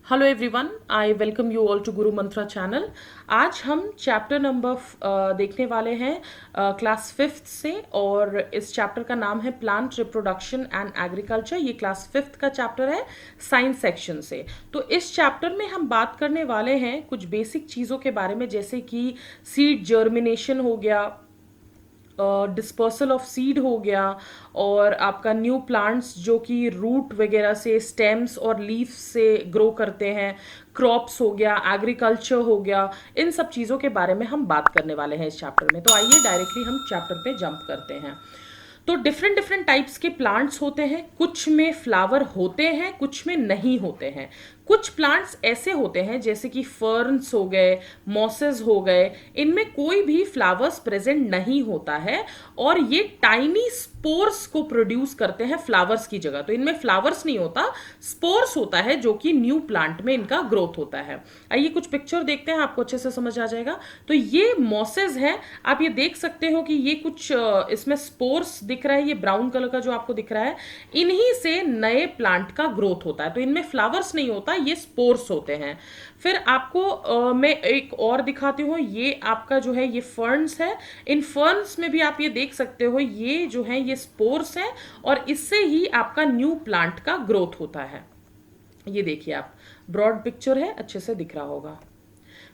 Hello everyone, I welcome you all to Guru Mantra channel. आज हम chapter number देखने वाले हैं क्लास फिफ्थ से, और इस चैप्टर का नाम है प्लांट रिप्रोडक्शन एंड एग्रीकल्चर। ये क्लास फिफ्थ का चैप्टर है साइंस सेक्शन से। तो इस चैप्टर में हम बात करने वाले हैं कुछ बेसिक चीज़ों के बारे में, जैसे कि सीड जर्मिनेशन हो गया, डिस्पर्सल ऑफ सीड हो गया, और आपका न्यू प्लांट्स जो कि रूट वगैरह से, स्टेम्स और लीफ से ग्रो करते हैं, क्रॉप्स हो गया, एग्रीकल्चर हो गया। इन सब चीज़ों के बारे में हम बात करने वाले हैं इस चैप्टर में। तो आइए डायरेक्टली हम चैप्टर पे जंप करते हैं। तो डिफरेंट डिफरेंट टाइप्स के प्लांट्स होते हैं, कुछ में फ्लावर होते हैं, कुछ में नहीं होते हैं। कुछ प्लांट्स ऐसे होते हैं जैसे कि फर्न्स हो गए, मॉसेस हो गए, इनमें कोई भी फ्लावर्स प्रेजेंट नहीं होता है और ये टाइनी स्पोर्स को प्रोड्यूस करते हैं फ्लावर्स की जगह। तो इनमें फ्लावर्स नहीं होता, स्पोर्स होता है जो कि न्यू प्लांट में इनका ग्रोथ होता है। आइए कुछ पिक्चर देखते हैं, आपको अच्छे से समझ आ जाएगा। तो ये मॉसेस है, आप ये देख सकते हो कि ये कुछ इसमें स्पोर्स दिख रहा है, ये ब्राउन कलर का जो आपको दिख रहा है, इन्हीं से नए प्लांट का ग्रोथ होता है। तो इनमें फ्लावर्स नहीं होता, ये स्पोर्स होते हैं। फिर आपको मैं एक और दिखाती हूँ, ये आपका जो है ये फर्न्स है। इन फर्न्स में भी आप ये देख सकते हो, ये जो है ये स्पोर्स है और इससे ही आपका न्यू प्लांट का ग्रोथ होता है। ये देखिए आप, ब्रॉड पिक्चर है, अच्छे से दिख रहा होगा।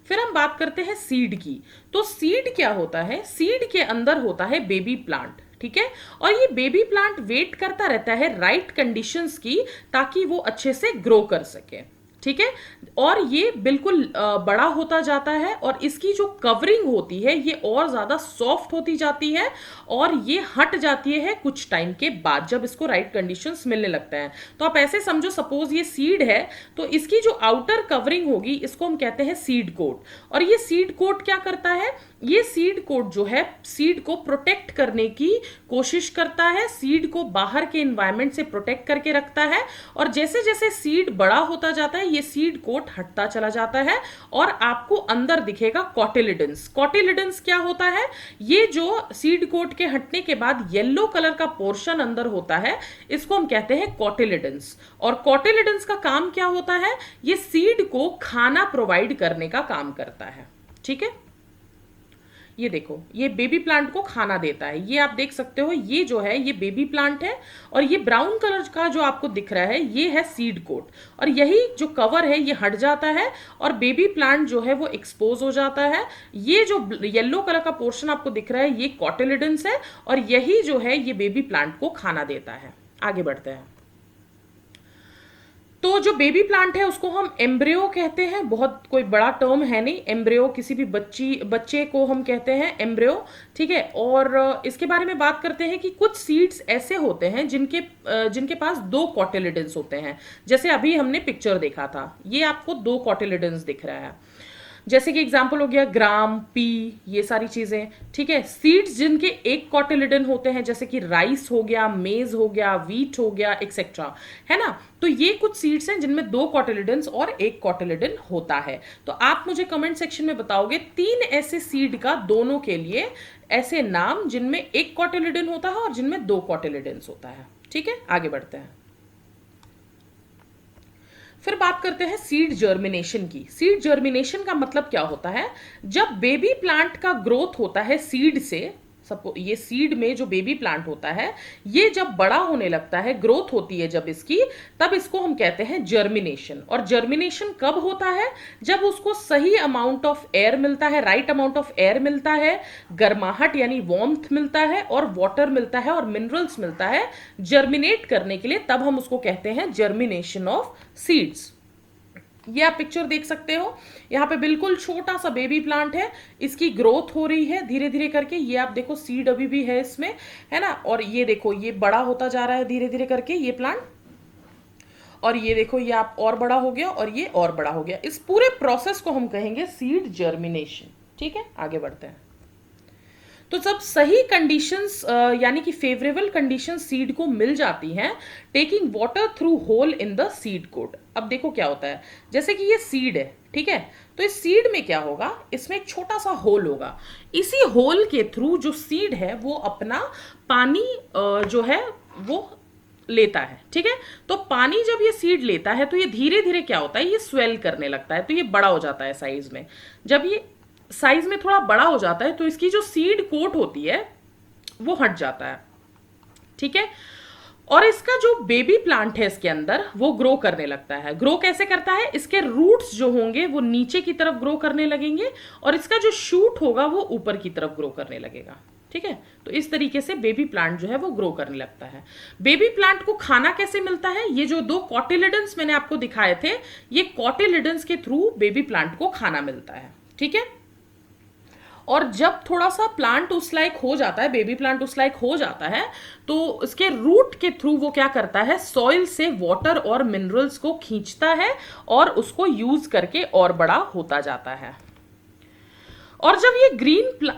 फिर हम बात करते हैं सीड की। तो सीड क्या होता है? सीड के अंदर होता है बेबी प्लांट, ठीक है। और ये बेबी प्लांट वेट करता रहता है राइट कंडीशंस की, ताकि वो अच्छे से ग्रो कर सके, ठीक है। और ये बिल्कुल बड़ा होता जाता है और इसकी जो कवरिंग होती है ये और ज्यादा सॉफ्ट होती जाती है और ये हट जाती है कुछ टाइम के बाद, जब इसको राइट कंडीशंस मिलने लगता है। तो आप ऐसे समझो, सपोज ये सीड है तो इसकी जो आउटर कवरिंग होगी इसको हम कहते हैं सीड कोट। और ये सीड कोट क्या करता है? ये सीड कोट जो है सीड को प्रोटेक्ट करने की कोशिश करता है, सीड को बाहर के एनवायरनमेंट से प्रोटेक्ट करके रखता है। और जैसे जैसे सीड बड़ा होता जाता है ये सीड कोट हटता चला जाता है और आपको अंदर दिखेगा कॉटिलिडन्स। कॉटिलिडन्स क्या होता है? ये जो सीड कोट के हटने के बाद येलो कलर का पोर्शन अंदर होता है, इसको हम कहते हैं कॉटिलिडन्स। और कॉटिलिडन्स का काम क्या होता है? ये सीड को खाना प्रोवाइड करने का काम करता है, ठीक है। ये देखो, ये बेबी प्लांट को खाना देता है। ये आप देख सकते हो, ये जो है ये बेबी प्लांट है और ये ब्राउन कलर का जो आपको दिख रहा है ये है सीड कोट। और यही जो कवर है ये हट जाता है और बेबी प्लांट जो है वो एक्सपोज हो जाता है। ये जो येलो कलर का पोर्शन आपको दिख रहा है ये कॉटिलिडन्स है और यही जो है ये बेबी प्लांट को खाना देता है। आगे बढ़ते हैं। तो जो बेबी प्लांट है उसको हम एम्ब्रियो कहते हैं, बहुत कोई बड़ा टर्म है नहीं। एम्ब्रियो, किसी भी बच्चे को हम कहते हैं एम्ब्रियो, ठीक है। और इसके बारे में बात करते हैं कि कुछ सीड्स ऐसे होते हैं जिनके पास दो कॉटिलिडन्स होते हैं। जैसे अभी हमने पिक्चर देखा था, ये आपको दो कॉटिलिडन्स दिख रहा है। जैसे कि एग्जाम्पल हो गया ग्राम, पी, ये सारी चीजें, ठीक है। सीड्स जिनके एक कॉटिलिडन होते हैं, जैसे कि राइस हो गया, मेज हो गया, वीट हो गया, एक्सेट्रा, है ना। तो ये कुछ सीड्स हैं जिनमें दो कॉटिलिडन्स और एक कॉटिलिडन होता है। तो आप मुझे कमेंट सेक्शन में बताओगे तीन ऐसे सीड का दोनों के लिए ऐसे नाम जिनमें एक कॉटिलिडन होता है और जिनमें दो कॉटिलिडन्स होता है, ठीक है। आगे बढ़ते हैं। फिर बात करते हैं सीड जर्मिनेशन की। सीड जर्मिनेशन का मतलब क्या होता है? जब बेबी प्लांट का ग्रोथ होता है सीड से, सपो ये सीड में जो बेबी प्लांट होता है ये जब बड़ा होने लगता है, ग्रोथ होती है जब इसकी, तब इसको हम कहते हैं जर्मिनेशन। और जर्मिनेशन कब होता है? जब उसको सही अमाउंट ऑफ एयर मिलता है, राइट अमाउंट ऑफ एयर मिलता है, गर्माहट यानी वार्मथ मिलता है, और वाटर मिलता है और मिनरल्स मिलता है जर्मिनेट करने के लिए, तब हम उसको कहते हैं जर्मिनेशन ऑफ सीड्स। ये आप पिक्चर देख सकते हो, यहाँ पे बिल्कुल छोटा सा बेबी प्लांट है, इसकी ग्रोथ हो रही है धीरे धीरे करके। ये आप देखो सीड अभी भी है इसमें, है ना। और ये देखो ये बड़ा होता जा रहा है धीरे धीरे करके ये प्लांट। और ये देखो ये आप और बड़ा हो गया और ये और बड़ा हो गया। इस पूरे प्रोसेस को हम कहेंगे सीड जर्मिनेशन, ठीक है। आगे बढ़ते हैं। तो जब सही कंडीशंस यानी कि फेवरेबल कंडीशंस सीड को मिल जाती हैं, taking water through hole in the seed coat. अब देखो क्या होता है, जैसे कि ये सीड है, ठीक है। तो इस सीड में क्या होगा, इसमें एक छोटा सा होल होगा। इसी होल के थ्रू जो सीड है वो अपना पानी जो है वो लेता है, ठीक है। तो पानी जब ये सीड लेता है तो ये धीरे धीरे क्या होता है, ये स्वेल करने लगता है, तो ये बड़ा हो जाता है साइज में। जब ये साइज में थोड़ा बड़ा हो जाता है तो इसकी जो सीड कोट होती है वो हट जाता है, ठीक है। और इसका जो बेबी प्लांट है इसके अंदर वो ग्रो करने लगता है। ग्रो कैसे करता है, इसके रूट्स जो होंगे वो नीचे की तरफ ग्रो करने लगेंगे और इसका जो शूट होगा वो ऊपर की तरफ ग्रो करने लगेगा, ठीक है। तो इस तरीके से बेबी प्लांट जो है वो ग्रो करने लगता है। बेबी प्लांट को खाना कैसे मिलता है, ये जो दो कॉटिलिडन्स मैंने आपको दिखाए थे, ये कॉटिलिडन्स के थ्रू बेबी प्लांट को खाना मिलता है, ठीक है। और जब थोड़ा सा प्लांट उस लायक हो जाता है, बेबी प्लांट उस लायक हो जाता है, तो इसके रूट के थ्रू वो क्या करता है, सॉइल से वाटर और मिनरल्स को खींचता है और उसको यूज करके और बड़ा होता जाता है। और जब ये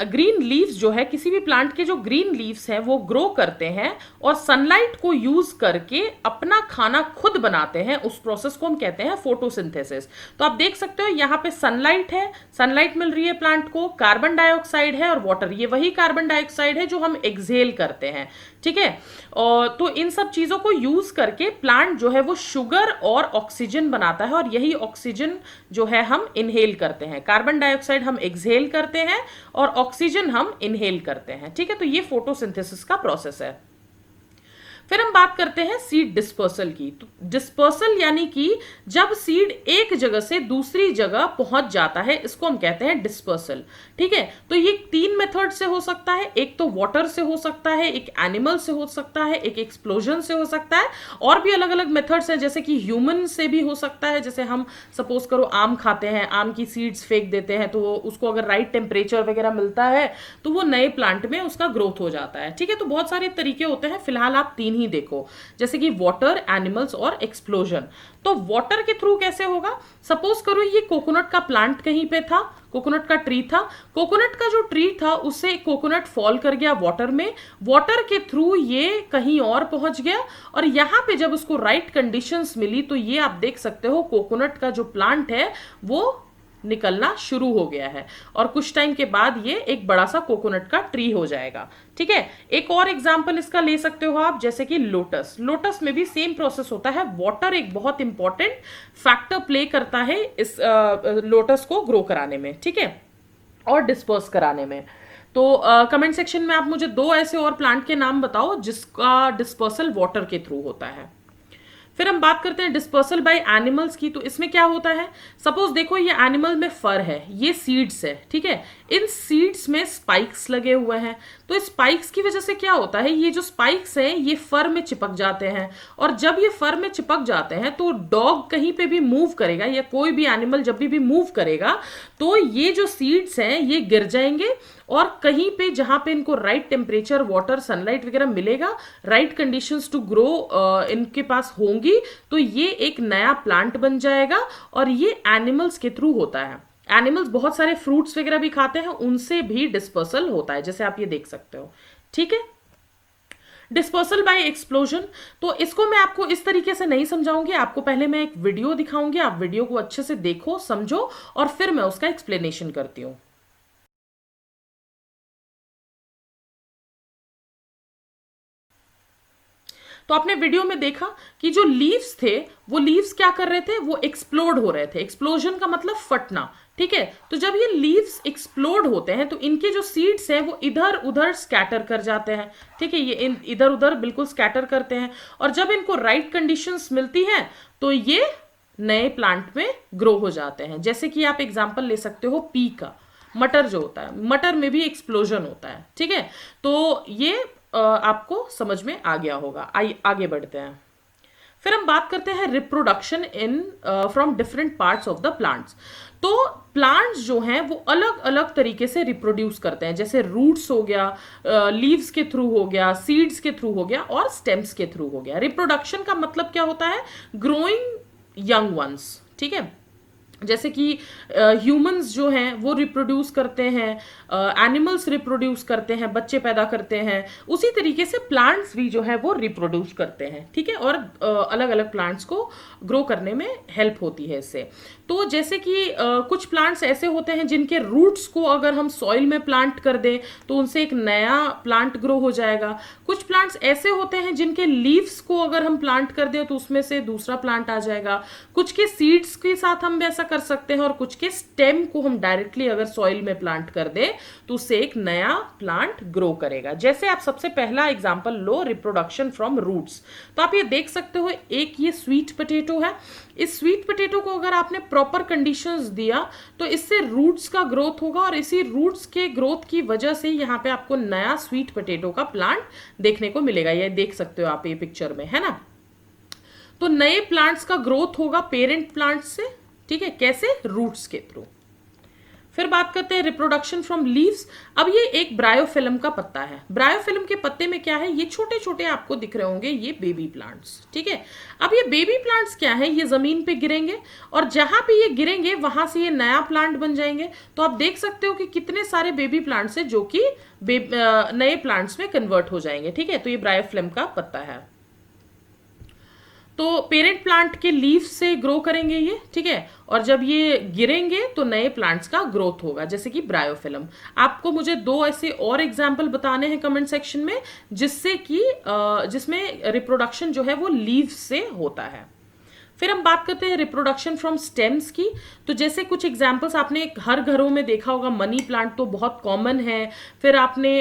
ग्रीन लीव्स जो है, किसी भी प्लांट के जो ग्रीन लीव्स हैं वो ग्रो करते हैं और सनलाइट को यूज करके अपना खाना खुद बनाते हैं, उस प्रोसेस को हम कहते हैं फोटोसिंथेसिस। तो आप देख सकते हो यहाँ पे सनलाइट है, सनलाइट मिल रही है प्लांट को, कार्बन डाइऑक्साइड है और वाटर, ये वही कार्बन डाइऑक्साइड है जो हम एक्सहेल करते हैं, ठीक है। और तो इन सब चीजों को यूज करके प्लांट जो है वो शुगर और ऑक्सीजन बनाता है और यही ऑक्सीजन जो है हम इनहेल करते हैं। कार्बन डाइऑक्साइड हम एक्सहेल करते हैं और ऑक्सीजन हम इनहेल करते हैं, ठीक है। तो ये फोटोसिंथेसिस का प्रोसेस है। फिर हम बात करते हैं सीड डिस्पर्सल की। तो डिस्पर्सल यानी कि जब सीड एक जगह से दूसरी जगह पहुंच जाता है, इसको हम कहते हैं डिस्पर्सल, ठीक है। तो ये 3 मेथड से हो सकता है, एक तो वाटर से हो सकता है, एक एनिमल से हो सकता है, एक एक्सप्लोजन से हो सकता है, और भी अलग अलग मेथड्स हैं, जैसे कि ह्यूमन से भी हो सकता है। जैसे हम सपोज करो आम खाते हैं, आम की सीड्स फेंक देते हैं, तो उसको अगर राइट टेम्परेचर वगैरह मिलता है तो वो नए प्लांट में उसका ग्रोथ हो जाता है, ठीक है। तो बहुत सारे तरीके होते हैं, फिलहाल आप 3 ही देखो, जैसे कि वाटर, एनिमल्स और एक्सप्लोजन। तो वाटर के थ्रू कैसे होगा, सपोज करो ये कोकोनट का प्लांट कहीं पे था, कोकोनट का ट्री था, कोकोनट का जो ट्री था उससे कोकोनट फॉल कर गया वाटर में, वाटर के थ्रू ये कहीं और पहुंच गया और यहां पे जब उसको राइट कंडीशंस मिली तो ये आप देख सकते हो कोकोनट का जो प्लांट है वो निकलना शुरू हो गया है और कुछ टाइम के बाद ये एक बड़ा सा कोकोनट का ट्री हो जाएगा, ठीक है। एक और एग्जांपल इसका ले सकते हो आप, जैसे कि लोटस। लोटस में भी सेम प्रोसेस होता है, वाटर एक बहुत इंपॉर्टेंट फैक्टर प्ले करता है इस लोटस को ग्रो कराने में, ठीक है, और डिस्पर्स कराने में। तो कमेंट सेक्शन में आप मुझे 2 ऐसे और प्लांट के नाम बताओ जिसका डिस्पर्सल वाटर के थ्रू होता है। फिर हम बात करते हैं डिस्पर्सल बाय एनिमल्स की। तो इसमें क्या होता है, सपोज देखो ये एनिमल में फर है, ये सीड्स है, ठीक है। इन सीड्स में स्पाइक्स लगे हुए हैं, तो स्पाइक्स की वजह से क्या होता है, ये जो स्पाइक्स हैं ये फर में चिपक जाते हैं और जब ये फर में चिपक जाते हैं तो डॉग कहीं पे भी मूव करेगा या कोई भी एनिमल जब भी मूव करेगा तो ये जो सीड्स हैं ये गिर जाएंगे और कहीं पे जहां पे इनको राइट टेम्परेचर, वाटर, सनलाइट वगैरह मिलेगा, राइट कंडीशंस टू ग्रो इनके पास होंगी, तो ये एक नया प्लांट बन जाएगा और ये एनिमल्स के थ्रू होता है। एनिमल्स बहुत सारे फ्रूट्स वगैरह भी खाते हैं, उनसे भी डिस्पर्सल होता है, जैसे आप ये देख सकते हो, ठीक है। डिस्पर्सल बाय एक्सप्लोजन, तो इसको मैं आपको इस तरीके से नहीं समझाऊंगी, आपको पहले मैं एक वीडियो दिखाऊंगी, आप वीडियो को अच्छे से देखो, समझो और फिर मैं उसका एक्सप्लेनेशन करती हूँ। तो आपने वीडियो में देखा कि जो लीव्स थे वो लीव्स क्या कर रहे थे, वो एक्सप्लोड हो रहे थे। एक्सप्लोजन का मतलब फटना, ठीक है। तो जब ये लीव्स एक्सप्लोड होते हैं तो इनके जो सीड्स हैं वो इधर उधर स्कैटर कर जाते हैं, ठीक है। ये इधर उधर बिल्कुल स्कैटर करते हैं और जब इनको राइट कंडीशंस मिलती हैं तो ये नए प्लांट में ग्रो हो जाते हैं। जैसे कि आप एग्जाम्पल ले सकते हो पी का, मटर जो होता है, मटर में भी एक्सप्लोजन होता है, ठीक है। तो ये आपको समझ में आ गया होगा। आगे बढ़ते हैं। फिर हम बात करते हैं reproduction in from different parts of the plants. तो प्लांट्स जो हैं वो अलग अलग तरीके से रिप्रोड्यूस करते हैं, जैसे रूट्स हो गया, लीव्स के थ्रू हो गया, सीड्स के थ्रू हो गया और स्टेम्स के थ्रू हो गया। रिप्रोडक्शन का मतलब क्या होता है, ग्रोइंग यंग वंस, ठीक है। जैसे कि ह्यूमंस जो हैं वो रिप्रोड्यूस करते हैं, एनिमल्स रिप्रोड्यूस करते हैं, बच्चे पैदा करते हैं, उसी तरीके से प्लांट्स भी जो है वो रिप्रोड्यूस करते हैं, ठीक है। और अलग अलग प्लांट्स को ग्रो करने में हेल्प होती है इससे। तो जैसे कि कुछ प्लांट्स ऐसे होते हैं जिनके रूट्स को अगर हम सॉइल में प्लांट कर दें तो उनसे एक नया प्लांट ग्रो हो जाएगा। कुछ प्लांट्स ऐसे होते हैं जिनके लीव्स को अगर हम प्लांट कर दें तो उसमें से दूसरा प्लांट आ जाएगा। कुछ के सीड्स के साथ हम ऐसा कर सकते हैं, और कुछ के स्टेम को हम डायरेक्टली अगर सॉइल में प्लांट कर दें तो उससे एक नया प्लांट ग्रो करेगा। जैसे आप सबसे पहला एग्जांपल लो, रिप्रोडक्शन फ्रॉम रूट्स। तो आप ये देख सकते हो, एक ये स्वीट पोटैटो है। इस स्वीट पोटैटो को अगर आपने प्रॉपर कंडीशंस दिया तो इससे रूट्स का ग्रोथ होगा, और इसी रूट्स के ग्रोथ की वजह से यहाँ पे आपको नया स्वीट पोटैटो का प्लांट देखने को मिलेगा। ये देख सकते हो आप ये पिक्चर में, है ना। तो नए प्लांट्स का ग्रोथ होगा पेरेंट प्लांट से, ठीक है, कैसे? रूट्स के थ्रू। फिर बात करते हैं रिप्रोडक्शन फ्रॉम लीव्स। अब ये एक ब्रायोफिल्म का पत्ता है। ब्रायोफिल्म के पत्ते में क्या है, ये छोटे छोटे आपको दिख रहे होंगे, ये बेबी प्लांट्स, ठीक है। अब ये बेबी प्लांट्स क्या है, ये जमीन पे गिरेंगे, और जहां पे ये गिरेंगे वहां से ये नया प्लांट बन जाएंगे। तो आप देख सकते हो कि कितने सारे बेबी प्लांट्स है जो कि नए प्लांट्स में कन्वर्ट हो जाएंगे, ठीक है। तो ये ब्रायोफिल्म का पत्ता है। तो पेरेंट प्लांट के लीफ से ग्रो करेंगे ये, ठीक है, और जब ये गिरेंगे तो नए प्लांट्स का ग्रोथ होगा, जैसे कि ब्रायोफिल्म। आपको मुझे दो ऐसे और एग्जाम्पल बताने हैं कमेंट सेक्शन में जिससे कि जिसमें रिप्रोडक्शन जो है वो लीव से होता है। फिर हम बात करते हैं रिप्रोडक्शन फ्रॉम स्टेम्स की। तो जैसे कुछ एग्जांपल्स आपने हर घरों में देखा होगा, मनी प्लांट तो बहुत कॉमन है। फिर आपने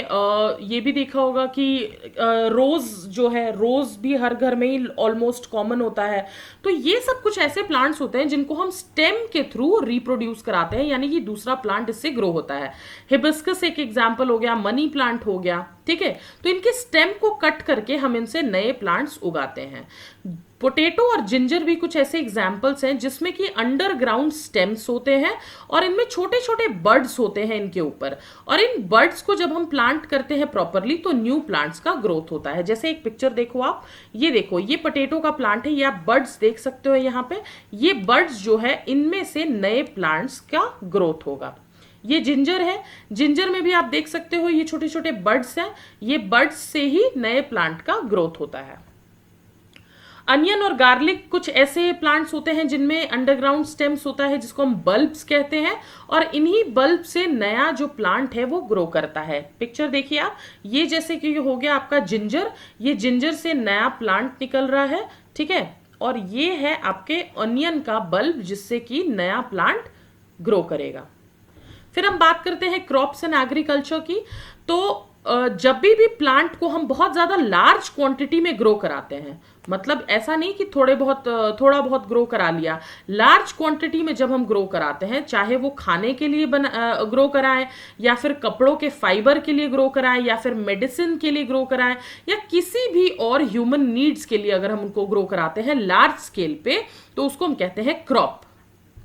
ये भी देखा होगा कि रोज जो है, रोज भी हर घर में ही ऑलमोस्ट कॉमन होता है। तो ये सब कुछ ऐसे प्लांट्स होते हैं जिनको हम स्टेम के थ्रू रिप्रोड्यूस कराते हैं, यानी कि दूसरा प्लांट इससे ग्रो होता है। हिबिस्कस एक एग्जाम्पल हो गया, मनी प्लांट हो गया, ठीक है। तो इनके स्टेम को कट करके हम इनसे नए प्लांट्स उगाते हैं। पोटैटो और जिंजर भी कुछ ऐसे एग्जाम्पल्स हैं जिसमें कि अंडरग्राउंड स्टेम्स होते हैं और इनमें छोटे छोटे बर्ड्स होते हैं इनके ऊपर, और इन बर्ड्स को जब हम प्लांट करते हैं प्रॉपरली तो न्यू प्लांट्स का ग्रोथ होता है। जैसे एक पिक्चर देखो आप, ये देखो, ये पोटैटो का प्लांट है, ये आप बर्ड्स देख सकते हो यहाँ पे। ये बर्ड्स जो है इनमें से नए प्लांट्स का ग्रोथ होगा। ये जिंजर है, जिंजर में भी आप देख सकते हो ये छोटे छोटे बर्ड्स हैं, ये बर्ड्स से ही नए प्लांट का ग्रोथ होता है। अनियन और गार्लिक कुछ ऐसे प्लांट्स होते हैं जिनमें अंडरग्राउंड स्टेम्स होता है जिसको हम बल्ब्स कहते हैं, और इन्हीं बल्ब से नया जो प्लांट है वो ग्रो करता है। पिक्चर देखिए आप, ये जैसे कि हो गया आपका जिंजर, ये जिंजर से नया प्लांट निकल रहा है, ठीक है, और ये है आपके अनियन का बल्ब जिससे कि नया प्लांट ग्रो करेगा। फिर हम बात करते हैं क्रॉप्स एंड एग्रीकल्चर की। तो जब भी प्लांट को हम बहुत ज्यादा लार्ज क्वांटिटी में ग्रो कराते हैं, मतलब ऐसा नहीं कि थोड़ा बहुत ग्रो करा लिया, लार्ज क्वांटिटी में जब हम ग्रो कराते हैं, चाहे वो खाने के लिए ग्रो कराएं, या फिर कपड़ों के फाइबर के लिए ग्रो कराएं, या फिर मेडिसिन के लिए ग्रो कराएं, या किसी भी और ह्यूमन नीड्स के लिए अगर हम उनको ग्रो कराते हैं लार्ज स्केल पे, तो उसको हम कहते हैं क्रॉप,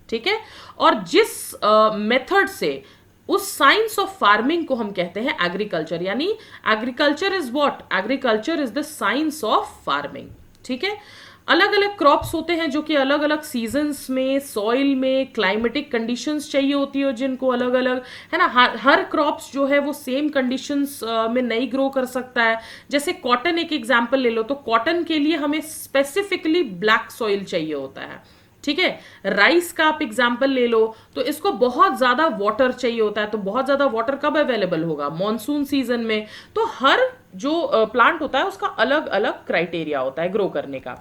ठीक है। और जिस मेथड से, उस साइंस ऑफ फार्मिंग को हम कहते हैं एग्रीकल्चर, यानी agriculture is what, agriculture is the science of farming, ठीक है। अलग अलग क्रॉप्स होते हैं जो कि अलग अलग सीजन्स में, सॉइल में, क्लाइमेटिक कंडीशंस चाहिए होती है जिनको अलग अलग, है ना। हर क्रॉप्स जो है वो सेम कंडीशंस में नहीं ग्रो कर सकता है। जैसे कॉटन एक एग्जांपल ले लो, तो कॉटन के लिए हमें स्पेसिफिकली ब्लैक सॉइल चाहिए होता है, ठीक है। राइस का आप एग्जाम्पल ले लो, तो इसको बहुत ज्यादा वाटर चाहिए होता है। तो बहुत ज्यादा वाटर कब अवेलेबल होगा? मॉनसून सीजन में। तो हर जो प्लांट होता है उसका अलग अलग क्राइटेरिया होता है ग्रो करने का।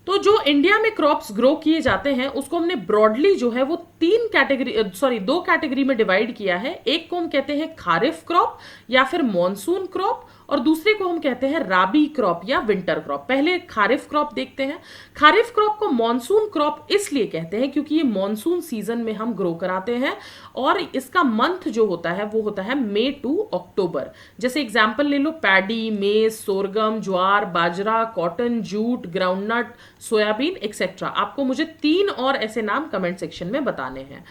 तो जो इंडिया में क्रॉप्स ग्रो किए जाते हैं उसको हमने ब्रॉडली जो है वो दो कैटेगरी में डिवाइड किया है। एक को हम कहते हैं खारिफ क्रॉप या फिर मॉनसून क्रॉप, और दूसरे को हम कहते हैं राबी क्रॉप या विंटर क्रॉप। पहले खारिफ क्रॉप देखते हैं। खारिफ क्रॉप को मॉनसून क्रॉप इसलिए कहते हैं क्योंकि ये मॉनसून सीजन में हम ग्रो कराते हैं, और इसका मंथ जो होता है वो होता है मई टू अक्टूबर। जैसे एग्जाम्पल ले लो, paddy, maize, sorghum, jowar, bajra, cotton, jute, groundnut, soybean etcetera. आपको मुझे 3 और ऐसे नाम कमेंट सेक्शन में बताने हैं।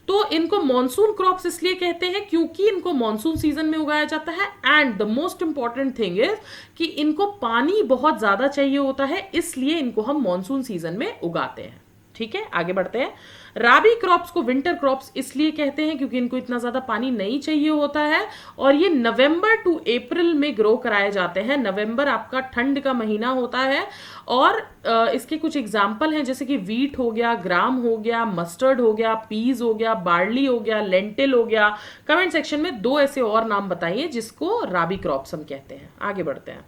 तो इनको मॉनसून क्रॉप्स इसलिए कहते हैं क्योंकि इनको मॉनसून सीजन में उगाया जाता है, and the most important thing is कि इनको पानी बहुत ज्यादा चाहिए होता है, इसलिए इनको हम मॉनसून सीजन में उगाते हैं, ठीक है, आगे बढ़ते हैं। राबी क्रॉप्स को विंटर क्रॉप्स इसलिए कहते हैं क्योंकि इनको इतना ज्यादा पानी नहीं चाहिए होता है, और ये नवंबर टू अप्रैल में ग्रो कराए जाते हैं। नवंबर आपका ठंड का महीना होता है, और इसके कुछ एग्जाम्पल हैं, जैसे कि वीट हो गया, ग्राम हो गया, मस्टर्ड हो गया, पीज हो गया, बार्ली हो गया, लेंटिल हो गया। कमेंट सेक्शन में 2 ऐसे और नाम बताइए जिसको राबी क्रॉप्स हम कहते हैं। आगे बढ़ते हैं।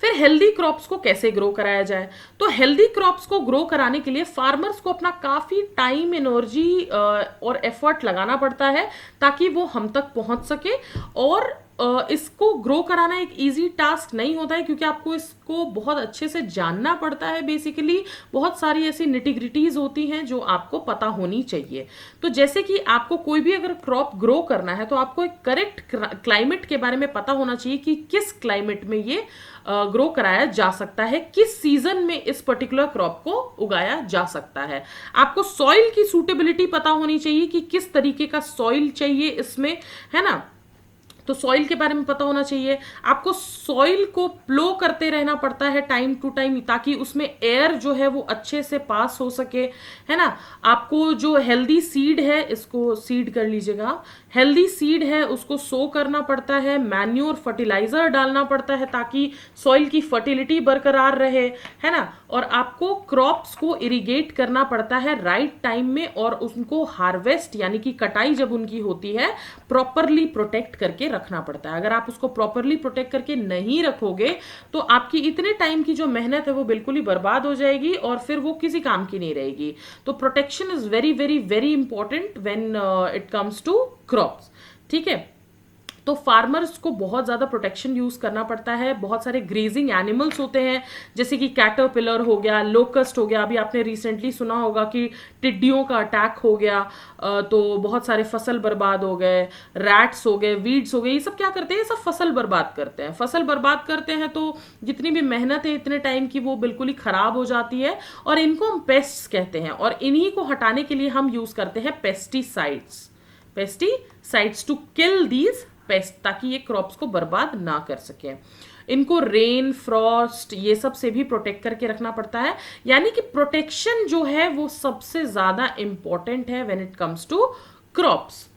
फिर हेल्दी क्रॉप्स को कैसे ग्रो कराया जाए? तो हेल्दी क्रॉप्स को ग्रो कराने के लिए फार्मर्स को अपना काफी टाइम, एनर्जी और एफर्ट लगाना पड़ता है ताकि वो हम तक पहुंच सके। और इसको ग्रो कराना एक इजी टास्क नहीं होता है, क्योंकि आपको इसको बहुत अच्छे से जानना पड़ता है। बेसिकली बहुत सारी ऐसी निटिग्रिटीज होती हैं जो आपको पता होनी चाहिए। तो जैसे कि आपको कोई भी अगर क्रॉप ग्रो करना है तो आपको एक करेक्ट क्लाइमेट के बारे में पता होना चाहिए कि किस क्लाइमेट में ये ग्रो कराया जा सकता है, किस सीजन में इस पर्टिकुलर क्रॉप को उगाया जा सकता है। आपको सॉइल की सूटेबिलिटी पता होनी चाहिए कि किस तरीके का सॉइल चाहिए इसमें, है ना। तो सॉइल के बारे में पता होना चाहिए। आपको सॉइल को प्लो करते रहना पड़ता है टाइम टू टाइम, ताकि उसमें एयर जो है वो अच्छे से पास हो सके, है ना। आपको जो हेल्दी सीड है, इसको सीड कर लीजिएगा, हेल्दी सीड है उसको सो करना पड़ता है, मैन्योर फर्टिलाइजर डालना पड़ता है ताकि सॉइल की फर्टिलिटी बरकरार रहे, है ना। और आपको क्रॉप्स को इरिगेट करना पड़ता है राइट टाइम में, और उनको हार्वेस्ट यानी कि कटाई जब उनकी होती है प्रॉपरली प्रोटेक्ट करके रखना पड़ता है। अगर आप उसको प्रॉपरली प्रोटेक्ट करके नहीं रखोगे तो आपकी इतने टाइम की जो मेहनत है वो बिल्कुल ही बर्बाद हो जाएगी, और फिर वो किसी काम की नहीं रहेगी। तो protection is very very very important when it comes to crops, ठीक है। तो फार्मर्स को बहुत ज़्यादा प्रोटेक्शन यूज़ करना पड़ता है। बहुत सारे ग्रेजिंग एनिमल्स होते हैं, जैसे कि कैटरपिलर हो गया, लोकस्ट हो गया। अभी आपने रिसेंटली सुना होगा कि टिड्डियों का अटैक हो गया, तो बहुत सारे फसल बर्बाद हो गए। रैट्स हो गए, वीड्स हो गए, ये सब क्या करते हैं, सब फसल बर्बाद करते हैं। फसल बर्बाद करते हैं तो जितनी भी मेहनत है इतने टाइम की वो बिल्कुल ही खराब हो जाती है, और इनको हम पेस्ट्स कहते हैं। और इन्हीं को हटाने के लिए हम यूज़ करते हैं pesticides to kill these pest, ताकि ये क्रॉप्स को बर्बाद ना कर सके। इनको रेन, फ्रॉस्ट, ये सब से भी प्रोटेक्ट करके रखना पड़ता है। यानी कि प्रोटेक्शन जो है वो सबसे ज्यादा इंपॉर्टेंट है when it comes to crops.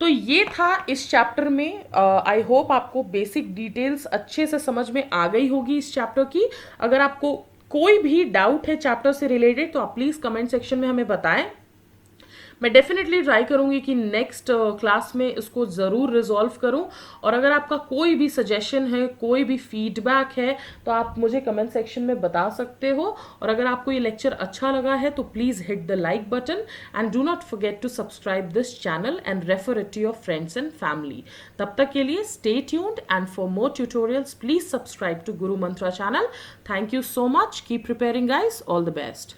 तो ये था इस चैप्टर में। आई होप आपको बेसिक डिटेल्स अच्छे से समझ में आ गई होगी इस चैप्टर की। अगर आपको कोई भी डाउट है चैप्टर से रिलेटेड तो आप प्लीज कमेंट सेक्शन में हमें बताएं। मैं डेफिनेटली ट्राई करूंगी कि नेक्स्ट क्लास में इसको ज़रूर रिजॉल्व करूं। और अगर आपका कोई भी सजेशन है, कोई भी फीडबैक है, तो आप मुझे कमेंट सेक्शन में बता सकते हो। और अगर आपको ये लेक्चर अच्छा लगा है तो please hit the like button, and do not forget to subscribe this channel and refer it to your friends and family. तब तक के लिए stay tuned, and for more tutorials please subscribe to Guru Mantra channel. Thank you so much, keep preparing guys, all the best.